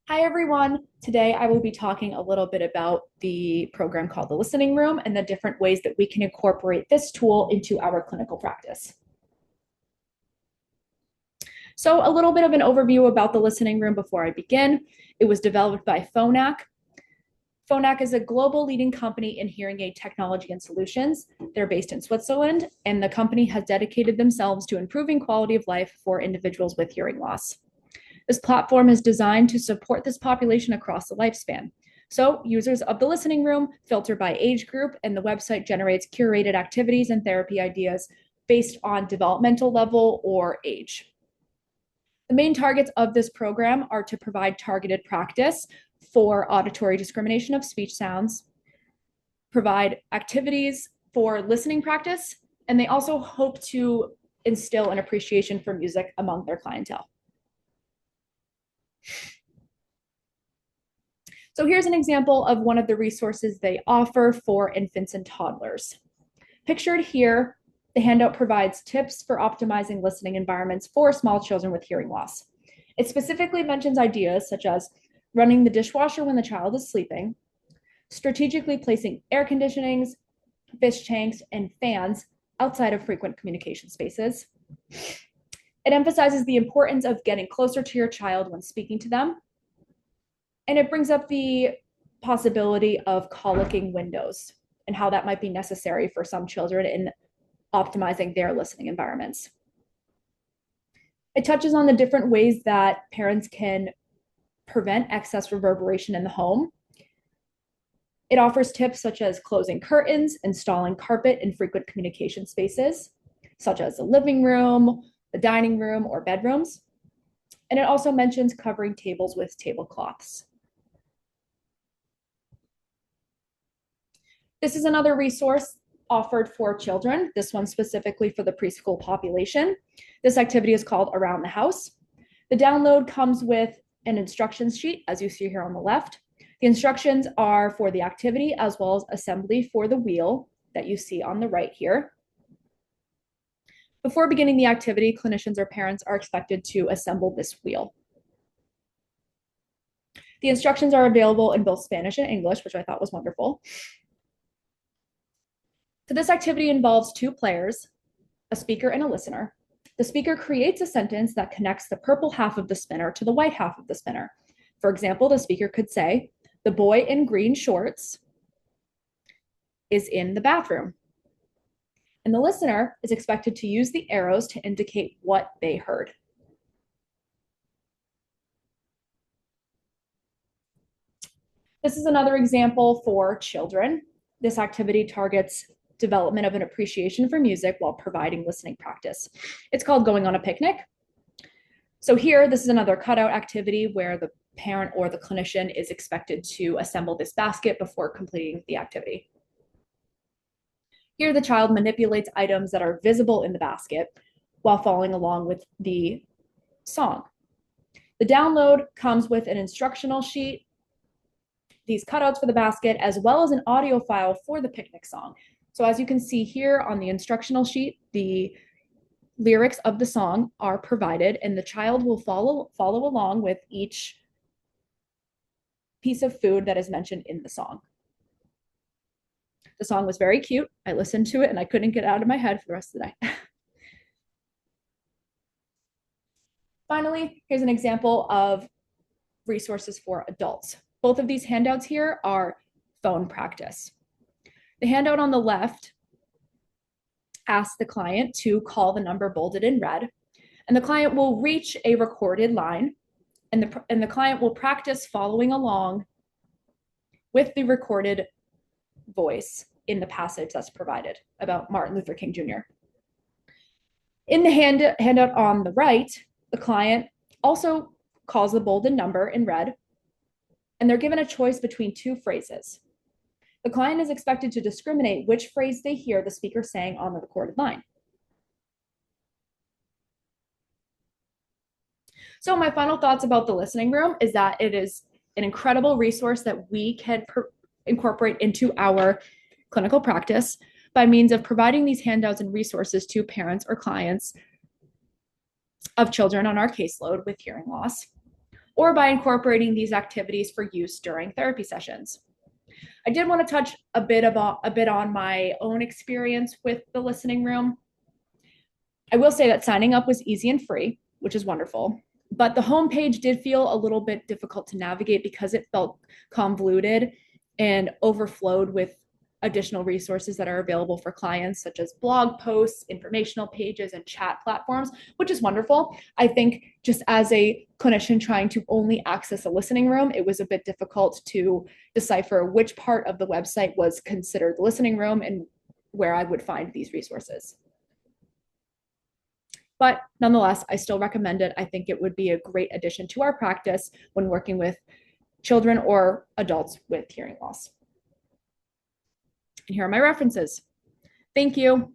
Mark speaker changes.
Speaker 1: Hi, everyone. Today I will be talking a little bit about the program called the Listening Room and the different ways that we can incorporate this tool into our clinical practice. So a little bit of an overview about the Listening Room before I begin. It was developed by Phonak. Phonak is a global leading company in hearing aid technology and solutions. They're based in Switzerland, and the company has dedicated themselves to improving quality of life for individuals with hearing loss. This platform is designed to support this population across the lifespan. So users of the listening room filter by age group, and the website generates curated activities and therapy ideas based on developmental level or age. The main targets of this program are to provide targeted practice for auditory discrimination of speech sounds, provide activities for listening practice, and they also hope to instill an appreciation for music among their clientele. So here's an example of one of the resources they offer for infants and toddlers. Pictured here, the handout provides tips for optimizing listening environments for small children with hearing loss. It specifically mentions ideas such as running the dishwasher when the child is sleeping, strategically placing air conditionings, fish tanks, and fans outside of frequent communication spaces. It emphasizes the importance of getting closer to your child when speaking to them, and it brings up the possibility of colicking windows and how that might be necessary for some children in optimizing their listening environments. It touches on the different ways that parents can prevent excess reverberation in the home. It offers tips such as closing curtains, installing carpet in frequent communication spaces, such as the living room, the dining room, or bedrooms. And it also mentions covering tables with tablecloths. This is another resource offered for children, this one specifically for the preschool population. This activity is called Around the House. The download comes with an instructions sheet, as you see here on the left. The instructions are for the activity as well as assembly for the wheel that you see on the right here. Before beginning the activity, clinicians or parents are expected to assemble this wheel. The instructions are available in both Spanish and English, which I thought was wonderful. So this activity involves two players, a speaker and a listener. The speaker creates a sentence that connects the purple half of the spinner to the white half of the spinner. For example, the speaker could say, "The boy in green shorts is in the bathroom." And the listener is expected to use the arrows to indicate what they heard. This is another example for children. This activity targets development of an appreciation for music while providing listening practice. It's called Going on a Picnic. So here, this is another cutout activity where the parent or the clinician is expected to assemble this basket before completing the activity. Here, the child manipulates items that are visible in the basket while following along with the song. The download comes with an instructional sheet, these cutouts for the basket, as well as an audio file for the picnic song. So as you can see here on the instructional sheet, the lyrics of the song are provided, and the child will follow along with each piece of food that is mentioned in the song. The song was very cute. I listened to it and I couldn't get it out of my head for the rest of the day. Finally, here's an example of resources for adults. Both of these handouts here are phone practice. The handout on the left asks the client to call the number bolded in red, and the client will reach a recorded line, and the client will practice following along with the recorded voice in the passage that's provided about Martin Luther King Jr. In the handout on the right, the client also calls the bolded number in red, and they're given a choice between two phrases. The client is expected to discriminate which phrase they hear the speaker saying on the recorded line. So my final thoughts about the listening room is that it is an incredible resource that we can incorporate into our clinical practice by means of providing these handouts and resources to parents or clients of children on our caseload with hearing loss. or by incorporating these activities for use during therapy sessions. I did want to touch a bit on my own experience with the listening room. I will say that signing up was easy and free, which is wonderful. But the homepage did feel a little bit difficult to navigate because it felt convoluted and overflowed with additional resources that are available for clients, such as blog posts, informational pages, and chat platforms, which is wonderful. I think just as a clinician trying to only access a listening room, it was a bit difficult to decipher which part of the website was considered the listening room and where I would find these resources. But nonetheless, I still recommend it. I think it would be a great addition to our practice when working with children or adults with hearing loss. And here are my references. Thank you.